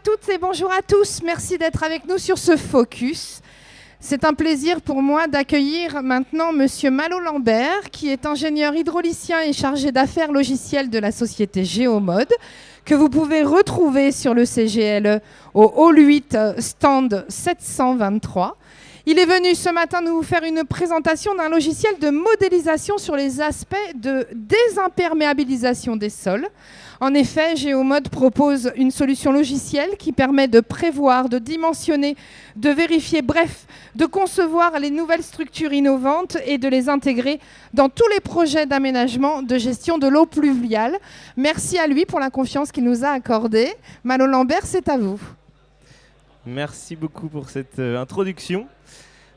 toutes et bonjour à tous. Merci d'être avec nous sur ce focus. C'est un plaisir pour moi d'accueillir maintenant Monsieur Malo Lambert, qui est ingénieur hydraulicien et chargé d'affaires logicielles de la société Géomode, que vous pouvez retrouver sur le CGLE au hall 8, stand 723. Il est venu ce matin nous faire une présentation d'un logiciel de modélisation sur les aspects de désimperméabilisation des sols. En effet, Géomode propose une solution logicielle qui permet de prévoir, de dimensionner, de vérifier, bref, de concevoir les nouvelles structures innovantes et de les intégrer dans tous les projets d'aménagement de gestion de l'eau pluviale. Merci à lui pour la confiance qu'il nous a accordée. Malo Lambert, c'est à vous. Merci beaucoup pour cette introduction.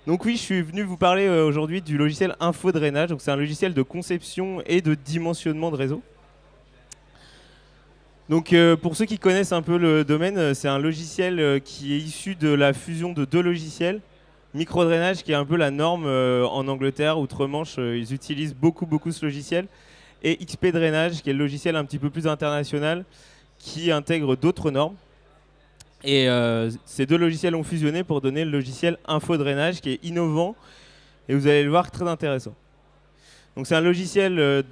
Donc oui, je suis venu vous parler aujourd'hui du logiciel Infodrainage. Donc c'est un logiciel de conception et de dimensionnement de réseau. Donc pour ceux qui connaissent un peu le domaine, c'est un logiciel qui est issu de la fusion de deux logiciels. Microdrainage, qui est un peu la norme en Angleterre, outre-Manche, ils utilisent beaucoup ce logiciel. Et XP Drainage, qui est le logiciel un petit peu plus international, qui intègre d'autres normes. Et ces deux logiciels ont fusionné pour donner le logiciel Infodrainage, qui est innovant, et vous allez le voir, très intéressant. Donc c'est un logiciel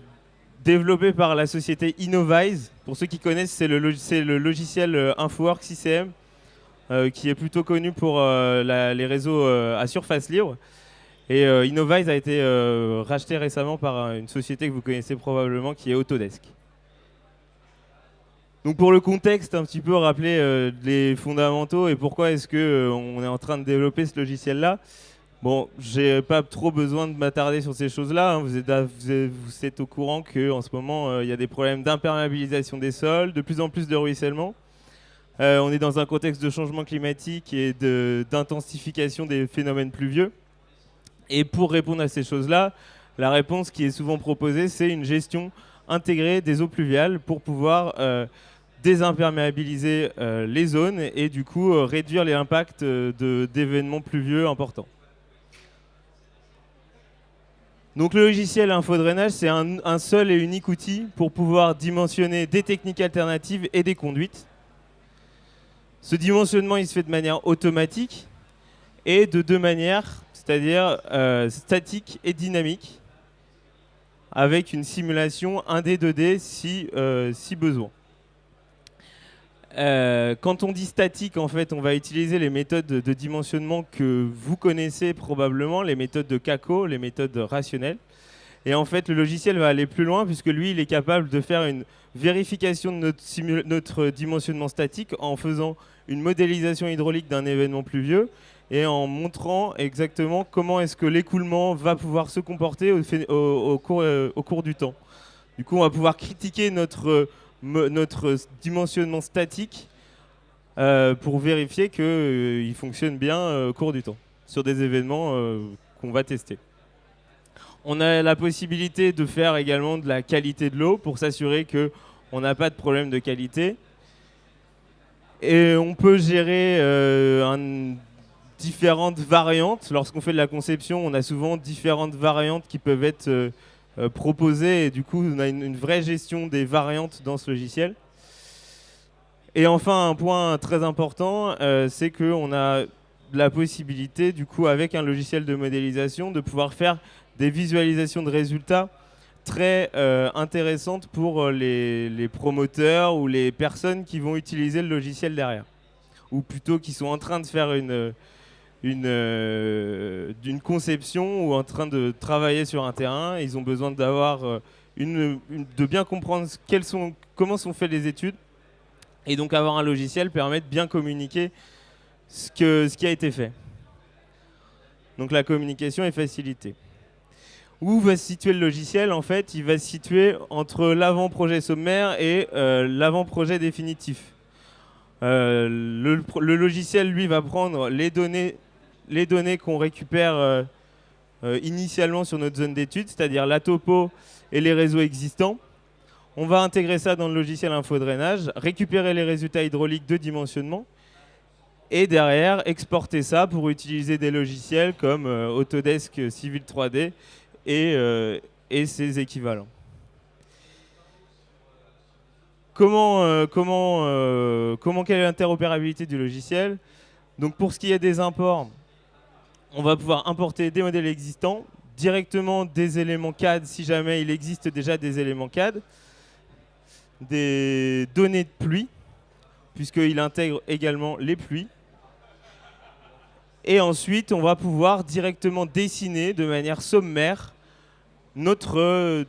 développé par la société Innovise. Pour ceux qui connaissent, c'est le logiciel InfoWorks ICM, qui est plutôt connu pour les réseaux à surface libre. Et Innovise a été racheté récemment par une société que vous connaissez probablement, qui est Autodesk. Donc pour le contexte, un petit peu rappeler les fondamentaux et pourquoi est-ce qu'on est en train de développer ce logiciel-là. Bon, j'ai pas trop besoin de m'attarder sur ces choses-là. Hein. Vous êtes au courant qu'en ce moment, il y a des problèmes d'imperméabilisation des sols, de plus en plus de ruissellement. On est dans un contexte de changement climatique et d'intensification des phénomènes pluvieux. Et pour répondre à ces choses-là, la réponse qui est souvent proposée, c'est une gestion intégrée des eaux pluviales pour pouvoir désimperméabiliser les zones et du coup réduire les impacts d'événements pluvieux importants. Donc le logiciel Infodrainage, c'est un seul et unique outil pour pouvoir dimensionner des techniques alternatives et des conduites. Ce dimensionnement, il se fait de manière automatique et de deux manières, c'est-à-dire statique et dynamique, avec une simulation 1D, 2D si besoin. Quand on dit statique, en fait, on va utiliser les méthodes de dimensionnement que vous connaissez probablement, les méthodes de CACO, les méthodes rationnelles. Et en fait, le logiciel va aller plus loin puisque lui, il est capable de faire une vérification de notre dimensionnement statique en faisant une modélisation hydraulique d'un événement pluvieux et en montrant exactement comment est-ce que l'écoulement va pouvoir se comporter au cours du temps. Du coup, on va pouvoir critiquer notre dimensionnement statique pour vérifier qu'il fonctionne bien au cours du temps sur des événements qu'on va tester. On a la possibilité de faire également de la qualité de l'eau pour s'assurer qu'on n'a pas de problème de qualité. Et on peut gérer différentes variantes. Lorsqu'on fait de la conception, on a souvent différentes variantes qui peuvent être proposées et du coup on a une vraie gestion des variantes dans ce logiciel. Et enfin un point très important, c'est qu'on a la possibilité du coup avec un logiciel de modélisation de pouvoir faire des visualisations de résultats très intéressantes pour les promoteurs ou les personnes qui vont utiliser le logiciel derrière, ou plutôt qui sont en train de faire d'une conception ou en train de travailler sur un terrain. Ils ont besoin d'avoir de bien comprendre comment sont faites les études, et donc avoir un logiciel permet de bien communiquer ce qui a été fait. Donc la communication est facilitée. Où va se situer le logiciel? En fait, il va se situer entre l'avant-projet sommaire et l'avant-projet définitif. Le logiciel, lui, va prendre les données qu'on récupère initialement sur notre zone d'étude, c'est-à-dire la topo et les réseaux existants. On va intégrer ça dans le logiciel Infodrainage, récupérer les résultats hydrauliques de dimensionnement et derrière exporter ça pour utiliser des logiciels comme Autodesk Civil 3D et ses équivalents. quelle est l'interopérabilité du logiciel? Donc pour ce qui est des imports, on va pouvoir importer des modèles existants, directement des éléments CAD si jamais il existe déjà des éléments CAD, des données de pluie, puisqu'il intègre également les pluies. Et ensuite, on va pouvoir directement dessiner de manière sommaire notre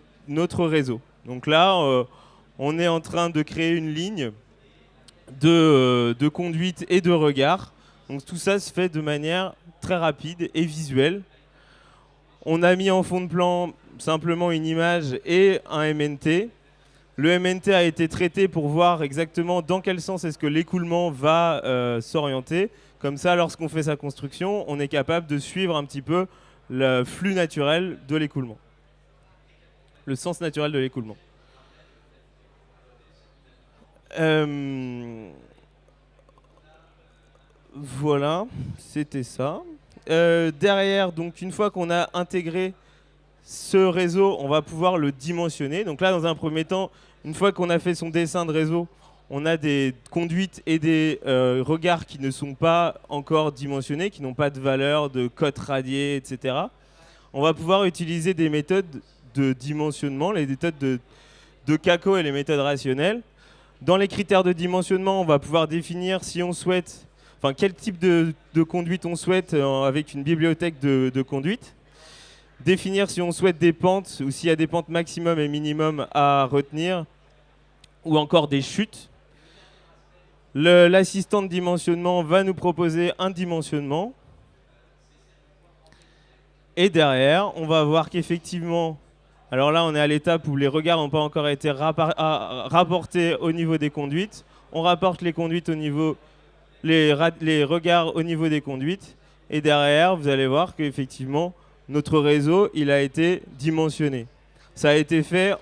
réseau. Donc là, on est en train de créer une ligne de conduite et de regard. Donc tout ça se fait de manière très rapide et visuelle. On a mis en fond de plan simplement une image et un MNT. Le MNT a été traité pour voir exactement dans quel sens est-ce que l'écoulement va s'orienter. Comme ça, lorsqu'on fait sa construction, on est capable de suivre un petit peu le flux naturel de l'écoulement. Le sens naturel de l'écoulement. Voilà, c'était ça. Derrière, donc, une fois qu'on a intégré ce réseau, on va pouvoir le dimensionner. Donc là, dans un premier temps, une fois qu'on a fait son dessin de réseau, on a des conduites et des regards qui ne sont pas encore dimensionnés, qui n'ont pas de valeur, de cote radiée, etc. On va pouvoir utiliser des méthodes de dimensionnement, les méthodes de Kako et les méthodes rationnelles. Dans les critères de dimensionnement, on va pouvoir définir si on souhaite, enfin quel type de conduite on souhaite avec une bibliothèque de conduite. Définir si on souhaite des pentes ou s'il y a des pentes maximum et minimum à retenir, ou encore des chutes. L'assistant de dimensionnement va nous proposer un dimensionnement. Et derrière, on va voir qu'effectivement, alors là on est à l'étape où les regards n'ont pas encore été rapportés au niveau des conduites. On rapporte les conduites au niveau, les regards au niveau des conduites. Et derrière, vous allez voir qu'effectivement, notre réseau, il a été dimensionné. Ça a été fait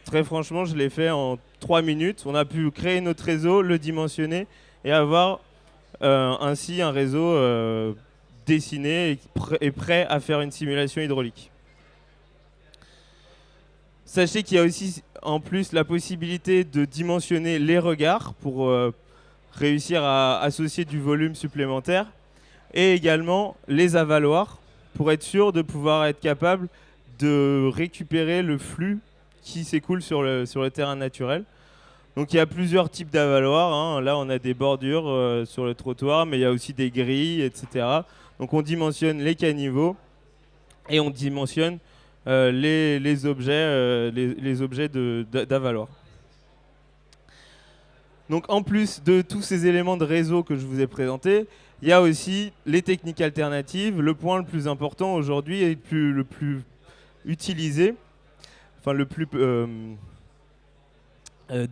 très franchement, je l'ai fait en 3 minutes. On a pu créer notre réseau, le dimensionner et avoir ainsi un réseau dessiné et prêt à faire une simulation hydraulique. Sachez qu'il y a aussi en plus la possibilité de dimensionner les regards pour réussir à associer du volume supplémentaire et également les avaloirs pour être sûr de pouvoir être capable de récupérer le flux qui s'écoule sur le terrain naturel. Donc il y a plusieurs types d'avaloirs, hein. Là on a des bordures sur le trottoir, mais il y a aussi des grilles, etc. Donc on dimensionne les caniveaux et on dimensionne les objets d'avaloir. Donc en plus de tous ces éléments de réseau que je vous ai présentés, il y a aussi les techniques alternatives. Le point le plus important aujourd'hui et le plus utilisé, enfin le plus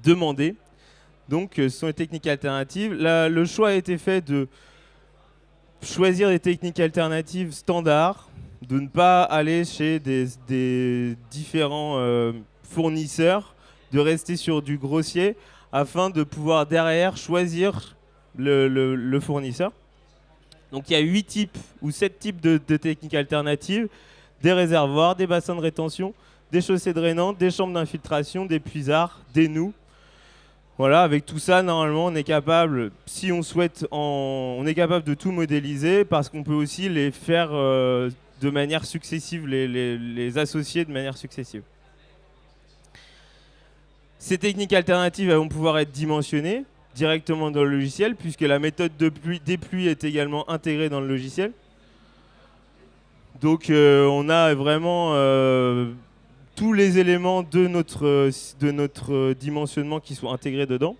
demandé, donc ce sont les techniques alternatives. Le choix a été fait de choisir des techniques alternatives standards, de ne pas aller chez des différents fournisseurs, de rester sur du grossier afin de pouvoir derrière choisir le fournisseur. Donc il y a 8 types ou 7 types de techniques alternatives: des réservoirs, des bassins de rétention, des chaussées drainantes, des chambres d'infiltration, des puisards, des noues. Voilà, avec tout ça, normalement, on est capable, si on souhaite, on est capable de tout modéliser, parce qu'on peut aussi les faire de manière successive, les associer de manière successive. Ces techniques alternatives vont pouvoir être dimensionnées directement dans le logiciel, puisque la méthode des pluies est également intégrée dans le logiciel. Donc on a vraiment tous les éléments de notre dimensionnement qui sont intégrés dedans.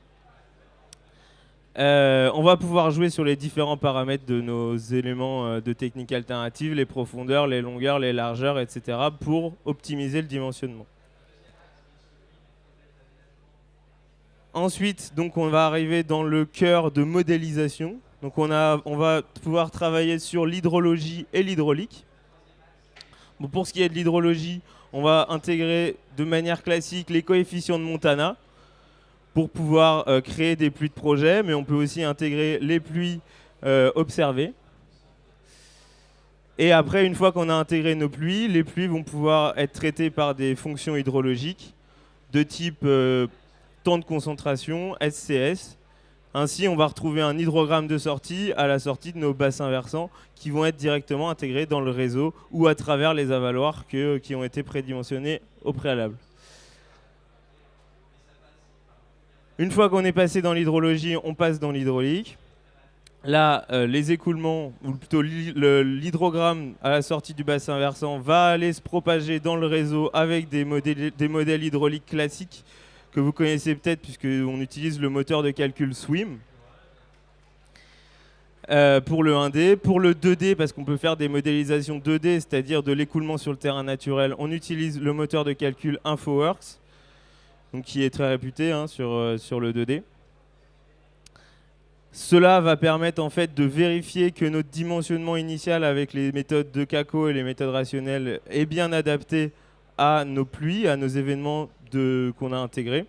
On va pouvoir jouer sur les différents paramètres de nos éléments de technique alternative, les profondeurs, les longueurs, les largeurs, etc. pour optimiser le dimensionnement. Ensuite, donc, on va arriver dans le cœur de modélisation. Donc on va pouvoir travailler sur l'hydrologie et l'hydraulique. Bon, pour ce qui est de l'hydrologie, on va intégrer de manière classique les coefficients de Montana pour pouvoir créer des pluies de projet, mais on peut aussi intégrer les pluies observées. Et après, une fois qu'on a intégré nos pluies, les pluies vont pouvoir être traitées par des fonctions hydrologiques de type temps de concentration, SCS. Ainsi, on va retrouver un hydrogramme de sortie à la sortie de nos bassins versants qui vont être directement intégrés dans le réseau ou à travers les avaloirs qui ont été prédimensionnés au préalable. Une fois qu'on est passé dans l'hydrologie, on passe dans l'hydraulique. Là, les écoulements, ou plutôt l'hydrogramme à la sortie du bassin versant va aller se propager dans le réseau avec des modèles hydrauliques classiques que vous connaissez peut-être puisqu'on utilise le moteur de calcul SWIM. Pour le 1D. Pour le 2D, parce qu'on peut faire des modélisations 2D, c'est-à-dire de l'écoulement sur le terrain naturel, on utilise le moteur de calcul InfoWorks, donc qui est très réputé sur le 2D. Cela va permettre en fait de vérifier que notre dimensionnement initial avec les méthodes de CACO et les méthodes rationnelles est bien adapté à nos pluies, à nos événements qu'on a intégrés.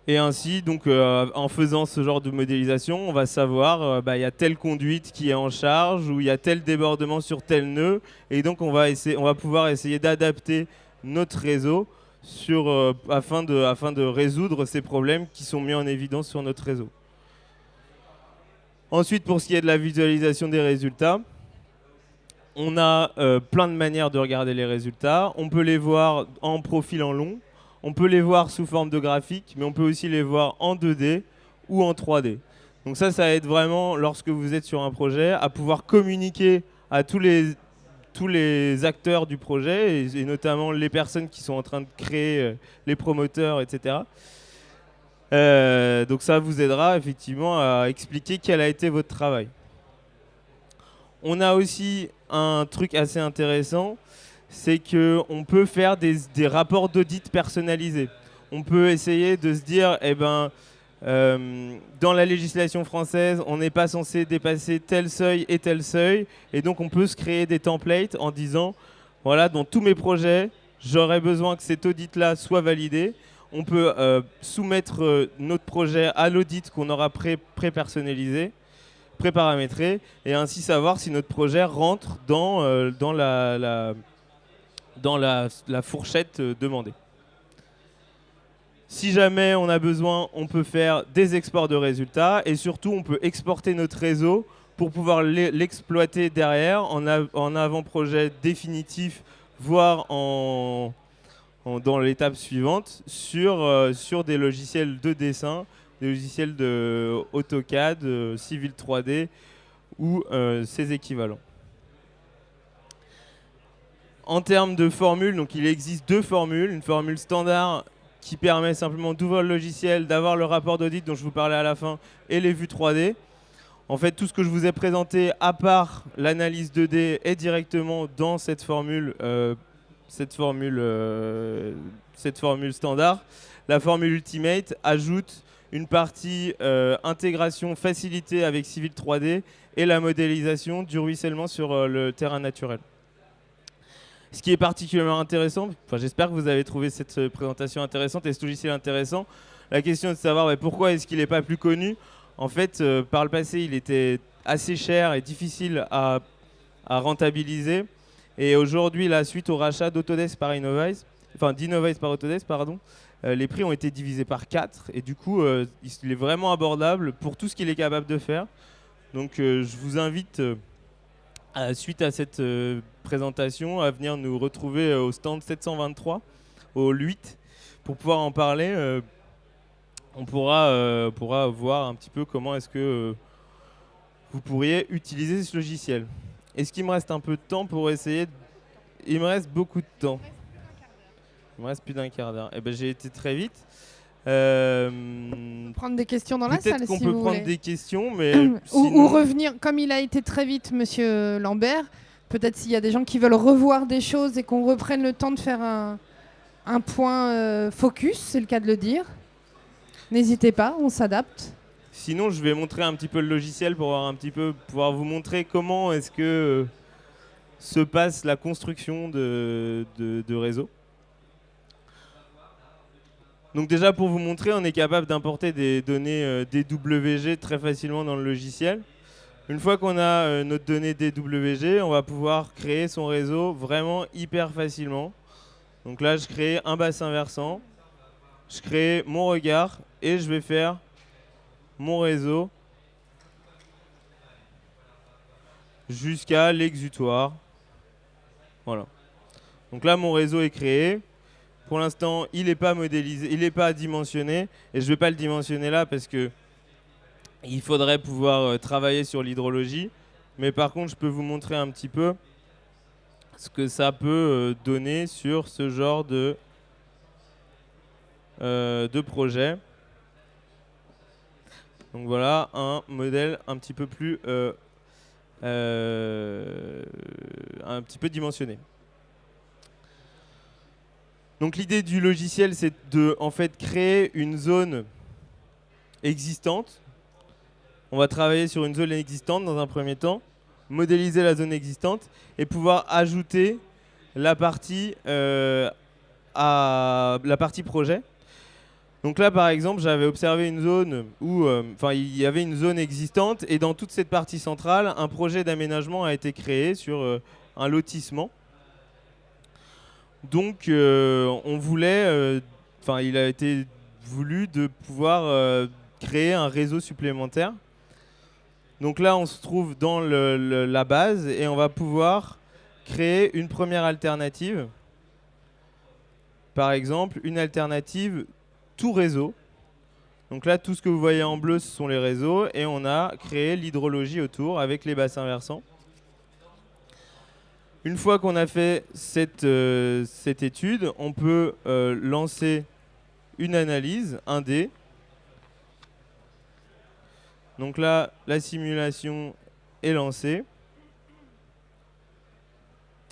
Et ainsi, donc, en faisant ce genre de modélisation, on va savoir il y a telle conduite qui est en charge ou il y a tel débordement sur tel nœud. Et donc, on va pouvoir essayer d'adapter notre réseau afin de résoudre ces problèmes qui sont mis en évidence sur notre réseau. Ensuite, pour ce qui est de la visualisation des résultats, on a plein de manières de regarder les résultats. On peut les voir en profil en long, on peut les voir sous forme de graphique, mais on peut aussi les voir en 2D ou en 3D. Donc ça aide vraiment, lorsque vous êtes sur un projet, à pouvoir communiquer à tous les acteurs du projet, et notamment les personnes qui sont en train de créer, les promoteurs, etc. Donc ça vous aidera effectivement à expliquer quel a été votre travail. On a aussi un truc assez intéressant, c'est qu'on peut faire des rapports d'audit personnalisés. On peut essayer de se dire, dans la législation française, on n'est pas censé dépasser tel seuil, et donc on peut se créer des templates en disant, voilà, dans tous mes projets, j'aurais besoin que cet audit-là soit validé. On peut soumettre notre projet à l'audit qu'on aura pré-personnalisé, pré-paramétré, et ainsi savoir si notre projet rentre dans la fourchette demandée. Si jamais on a besoin, on peut faire des exports de résultats, et surtout on peut exporter notre réseau pour pouvoir l'exploiter derrière en avant-projet définitif, voire dans l'étape suivante sur des logiciels de dessin, des logiciels de AutoCAD, Civil 3D ou ses équivalents. En termes de formules, donc il existe deux formules. Une formule standard qui permet simplement d'ouvrir le logiciel, d'avoir le rapport d'audit dont je vous parlais à la fin et les vues 3D. En fait, tout ce que je vous ai présenté, à part l'analyse 2D, est directement dans cette formule standard. La formule Ultimate ajoute une partie intégration facilitée avec Civil 3D et la modélisation du ruissellement sur le terrain naturel. Ce qui est particulièrement intéressant, j'espère que vous avez trouvé cette présentation intéressante et ce logiciel intéressant. La question est de savoir pourquoi est-ce qu'il n'est pas plus connu. En fait, par le passé, il était assez cher et difficile à rentabiliser. Et aujourd'hui, suite au rachat d'Autodesk par d'Innovize par Autodesk, les prix ont été divisés par 4. Et du coup, il est vraiment abordable pour tout ce qu'il est capable de faire. Donc, je vous invite, suite à cette présentation, à venir nous retrouver au stand 723, au 8, pour pouvoir en parler. On pourra voir un petit peu comment est-ce que vous pourriez utiliser ce logiciel. Est-ce qu'il me reste un peu de temps pour essayer Il me reste beaucoup de temps. Il me reste plus d'un quart d'heure. J'ai été très vite. Prendre des questions dans la salle, peut-être qu'on si peut vous prendre voulez. des questions, mais ou revenir, comme il a été très vite, Monsieur Lambert, peut-être s'il y a des gens qui veulent revoir des choses et qu'on reprenne le temps de faire un point focus, c'est le cas de le dire. N'hésitez pas, on s'adapte. Sinon, je vais montrer un petit peu le logiciel pour pouvoir vous montrer comment est-ce que se passe la construction de réseaux. Donc déjà, pour vous montrer, on est capable d'importer des données DWG très facilement dans le logiciel. Une fois qu'on a notre donnée DWG, on va pouvoir créer son réseau vraiment hyper facilement. Donc là, je crée un bassin versant. je crée mon regard et je vais faire mon réseau jusqu'à l'exutoire. Voilà. Donc là, mon réseau est créé. Pour l'instant, il n'est pas modélisé, il n'est pas dimensionné. Et je ne vais pas le dimensionner là parce que il faudrait pouvoir travailler sur l'hydrologie. Mais par contre, je peux vous montrer un petit peu ce que ça peut donner sur ce genre de projet. Donc voilà un modèle un petit peu plus un petit peu dimensionné. Donc l'idée du logiciel, c'est de en fait créer une zone existante. On va travailler sur une zone existante dans un premier temps, modéliser la zone existante et pouvoir ajouter la partie à la partie projet. Donc là, par exemple, j'avais observé une zone où il y avait une zone existante et dans toute cette partie centrale, un projet d'aménagement a été créé sur un lotissement. Donc, on voulait, il a été voulu de pouvoir créer un réseau supplémentaire. Donc là, on se trouve dans la base et on va pouvoir créer une première alternative. Par exemple, une alternative tout réseau. Donc là, tout ce que vous voyez en bleu, ce sont les réseaux. Et on a créé l'hydrologie autour avec les bassins versants. Une fois qu'on a fait cette étude, on peut lancer une analyse, un dé. Donc là, la simulation est lancée.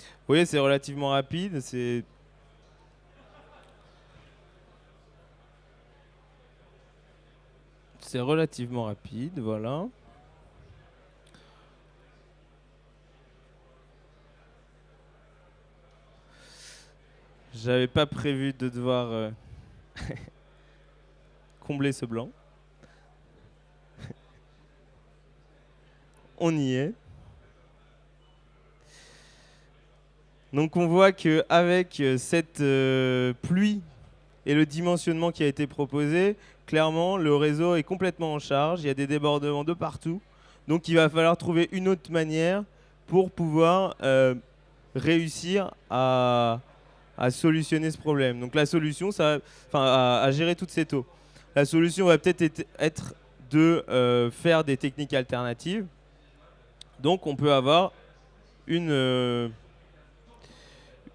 Vous voyez, c'est relativement rapide. C'est relativement rapide, voilà. J'avais pas prévu de devoir combler ce blanc. On y est. Donc on voit qu'avec cette pluie et le dimensionnement qui a été proposé, clairement le réseau est complètement en charge, il y a des débordements de partout. Donc il va falloir trouver une autre manière pour pouvoir réussir à solutionner ce problème. Donc la solution, à gérer toutes ces eaux. La solution va peut-être être de faire des techniques alternatives. Donc on peut avoir une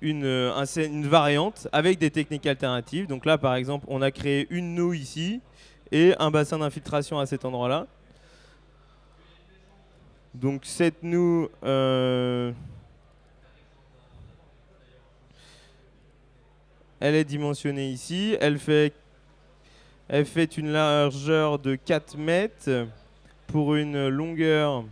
variante avec des techniques alternatives. Donc là, par exemple, on a créé une noue ici et un bassin d'infiltration à cet endroit-là. Donc cette noue, elle est dimensionnée ici. Elle fait une largeur de 4 mètres pour une longueur...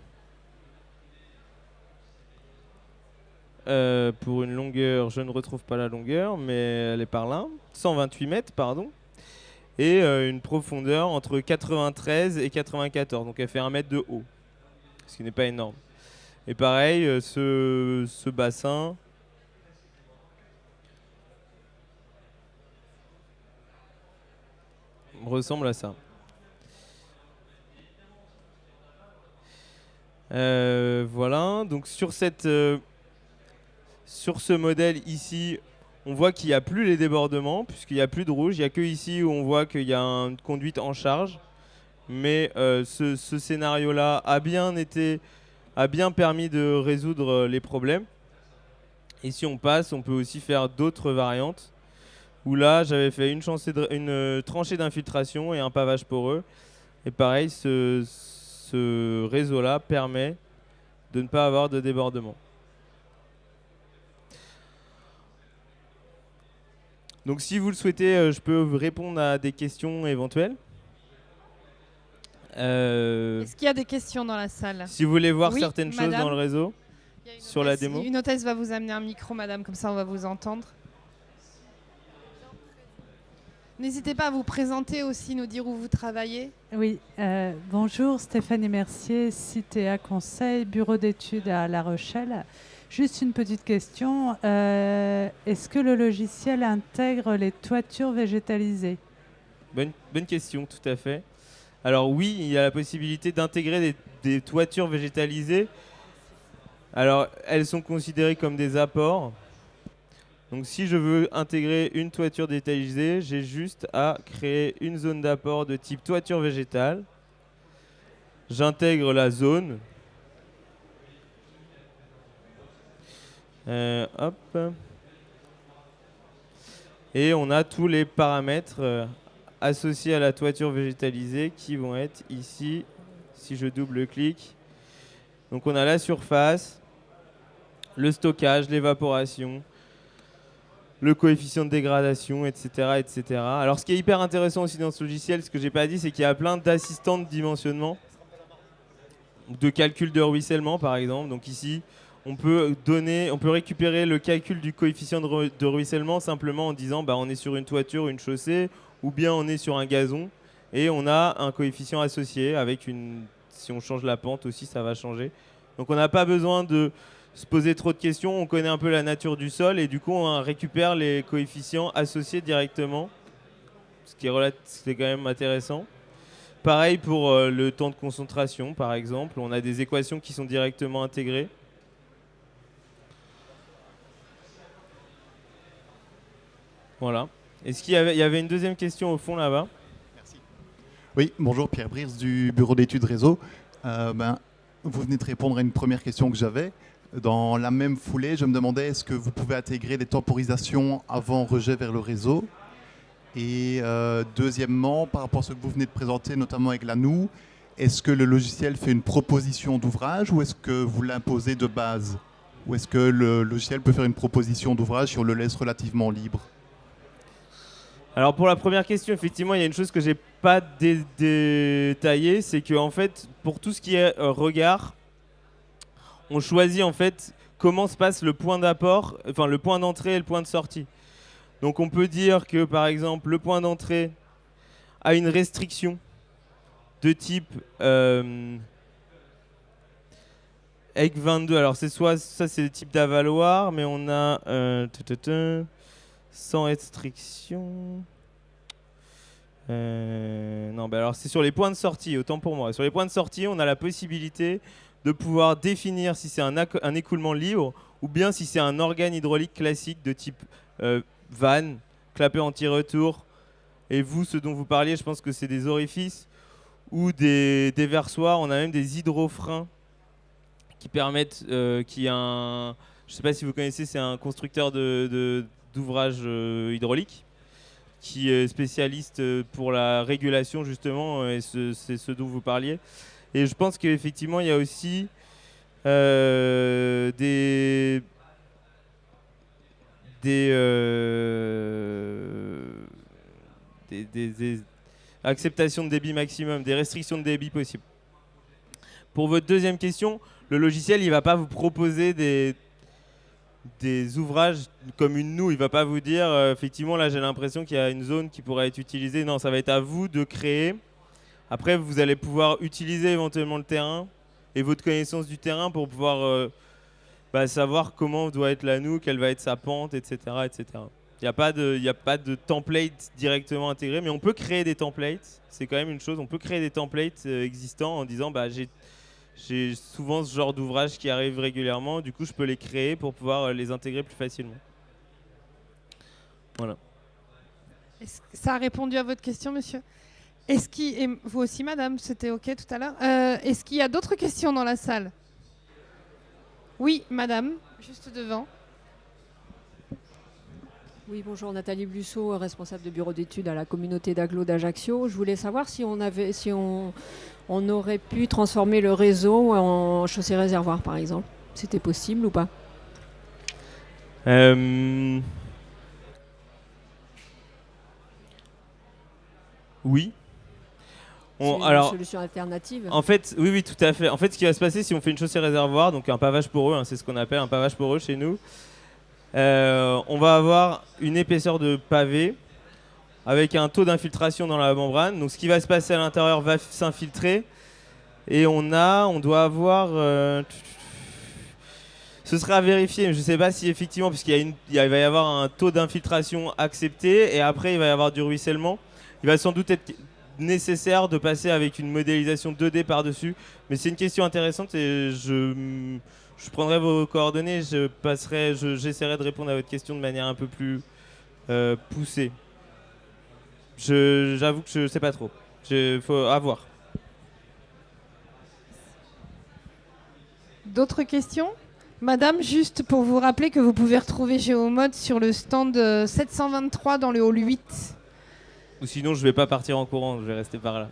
je ne retrouve pas la longueur, mais elle est par là, 128 mètres, pardon, et une profondeur entre 93 et 94, donc elle fait 1 mètre de haut, ce qui n'est pas énorme. Et pareil, ce bassin ressemble à ça. Voilà, donc sur ce modèle ici, on voit qu'il n'y a plus les débordements, puisqu'il n'y a plus de rouge. Il n'y a que ici où on voit qu'il y a une conduite en charge. Mais ce scénario-là a bien permis de résoudre les problèmes. Et si on passe, on peut aussi faire d'autres variantes. Où là, j'avais fait une tranchée d'infiltration et un pavage poreux. Et pareil, ce réseau-là permet de ne pas avoir de débordement. Donc si vous le souhaitez, je peux vous répondre à des questions éventuelles. Est-ce qu'il y a des questions dans la salle? Si vous voulez voir Oui, certaines madame. choses dans le réseau, sur la démo. Une hôtesse va vous amener un micro, madame, comme ça on va vous entendre. N'hésitez pas à vous présenter aussi, nous dire où vous travaillez. Oui, bonjour, Stéphanie Mercier, Citéa Conseil, bureau d'études à La Rochelle. Juste une petite question, est-ce que le logiciel intègre les toitures végétalisées? Bonne question, tout à fait. Alors oui, il y a la possibilité d'intégrer des toitures végétalisées. Alors, elles sont considérées comme des apports. Donc si je veux intégrer une toiture végétalisée, j'ai juste à créer une zone d'apport de type toiture végétale. J'intègre la zone. Hop. Et on a tous les paramètres associés à la toiture végétalisée qui vont être ici, si je double-clique. Donc on a la surface, le stockage, l'évaporation, le coefficient de dégradation, etc., etc. Alors ce qui est hyper intéressant aussi dans ce logiciel, ce que j'ai pas dit, c'est qu'il y a plein d'assistants de dimensionnement, de calcul de ruissellement par exemple. Donc ici, on peut récupérer le calcul du coefficient de ruissellement simplement en disant on est sur une toiture, une chaussée, ou bien on est sur un gazon, et on a un coefficient associé avec si on change la pente aussi, ça va changer. Donc on n'a pas besoin de se poser trop de questions, on connaît un peu la nature du sol, et du coup on récupère les coefficients associés directement, ce qui est quand même intéressant. Pareil pour le temps de concentration, par exemple, on a des équations qui sont directement intégrées. Voilà. Est-ce qu'il y avait une deuxième question au fond là-bas? Merci. Oui, bonjour, Pierre Briers du bureau d'études réseau. Vous venez de répondre à une première question que j'avais. Dans la même foulée, je me demandais est-ce que vous pouvez intégrer des temporisations avant rejet vers le réseau? Et deuxièmement, par rapport à ce que vous venez de présenter, notamment avec la NOU, est-ce que le logiciel fait une proposition d'ouvrage ou est-ce que vous l'imposez de base? Ou est-ce que le logiciel peut faire une proposition d'ouvrage si on le laisse relativement libre? Alors pour la première question, effectivement, il y a une chose que j'ai pas détaillée, c'est que en fait, pour tout ce qui est regard, on choisit en fait comment se passe le point d'apport, enfin le point d'entrée et le point de sortie. Donc on peut dire que par exemple le point d'entrée a une restriction de type EC22. Alors c'est soit ça, c'est le type d'avaloir, mais on a sans restriction. Non, alors c'est sur les points de sortie, autant pour moi. Sur les points de sortie, on a la possibilité de pouvoir définir si c'est un écoulement libre ou bien si c'est un organe hydraulique classique de type vanne, clapet anti-retour. Et vous, ce dont vous parliez, je pense que c'est des orifices ou des versoirs. On a même des hydrofreins qui permettent, je ne sais pas si vous connaissez, c'est un constructeur d'ouvrages hydrauliques qui est spécialiste pour la régulation justement, et c'est ce dont vous parliez. Et je pense qu'effectivement, il y a aussi des acceptations de débit maximum, des restrictions de débit possibles. Pour votre deuxième question, le logiciel, il ne va pas vous proposer des ouvrages comme une noue. Il ne va pas vous dire, effectivement, là j'ai l'impression qu'il y a une zone qui pourrait être utilisée. Non, ça va être à vous de créer. Après, vous allez pouvoir utiliser éventuellement le terrain et votre connaissance du terrain pour pouvoir savoir comment doit être la noue, quelle va être sa pente, etc. etc. Il n'y a pas de template directement intégré, mais on peut créer des templates. C'est quand même une chose. On peut créer des templates existants en disant j'ai souvent ce genre d'ouvrage qui arrive régulièrement. Du coup, je peux les créer pour pouvoir les intégrer plus facilement. Voilà. Est-ce que ça a répondu à votre question, monsieur? Et vous aussi, madame, c'était OK tout à l'heure. Est-ce qu'il y a d'autres questions dans la salle? Oui, madame, juste devant. Oui, bonjour, Nathalie Blusseau, responsable de bureau d'études à la communauté d'agglo d'Ajaccio. Je voulais savoir si on aurait pu transformer le réseau en chaussée réservoir, par exemple. C'était possible ou pas? Oui. C'est une solution alternative. En fait, oui, tout à fait. En fait, ce qui va se passer si on fait une chaussée réservoir, donc un pavage poreux, c'est ce qu'on appelle un pavage poreux chez nous, on va avoir une épaisseur de pavé avec un taux d'infiltration dans la membrane. Donc ce qui va se passer à l'intérieur va s'infiltrer et on doit avoir... ce serait à vérifier, mais je ne sais pas si effectivement, puisqu'il va y avoir un taux d'infiltration accepté et après il va y avoir du ruissellement. il va sans doute être nécessaire de passer avec une modélisation 2D par-dessus. Mais c'est une question intéressante et je prendrai vos coordonnées, j'essaierai de répondre à votre question de manière un peu plus poussée. J'avoue que je ne sais pas trop. Faut avoir. D'autres questions? Madame, juste pour vous rappeler que vous pouvez retrouver Géomode sur le stand 723 dans le hall 8. Ou sinon, je ne vais pas partir en courant, je vais rester par là.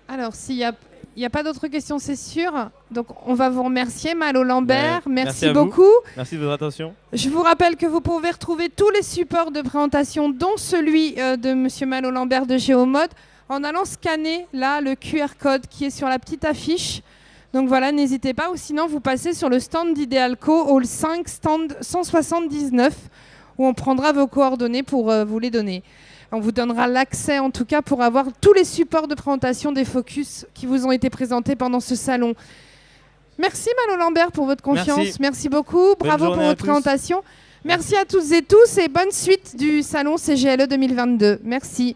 Alors, s'il n'y a pas d'autres questions, c'est sûr. Donc, on va vous remercier, Malo Lambert. Merci beaucoup. Merci de votre attention. Je vous rappelle que vous pouvez retrouver tous les supports de présentation, dont celui de Monsieur Malo Lambert de Géomode, en allant scanner là le QR code qui est sur la petite affiche. Donc voilà, n'hésitez pas, ou sinon vous passez sur le stand d'Idealco, hall 5, stand 179, où on prendra vos coordonnées pour vous les donner. On vous donnera l'accès en tout cas pour avoir tous les supports de présentation des Focus qui vous ont été présentés pendant ce salon. Merci Malo Lambert pour votre confiance. Merci beaucoup. Bravo pour votre présentation. Merci à toutes et tous et bonne suite du salon CGLE 2022. Merci.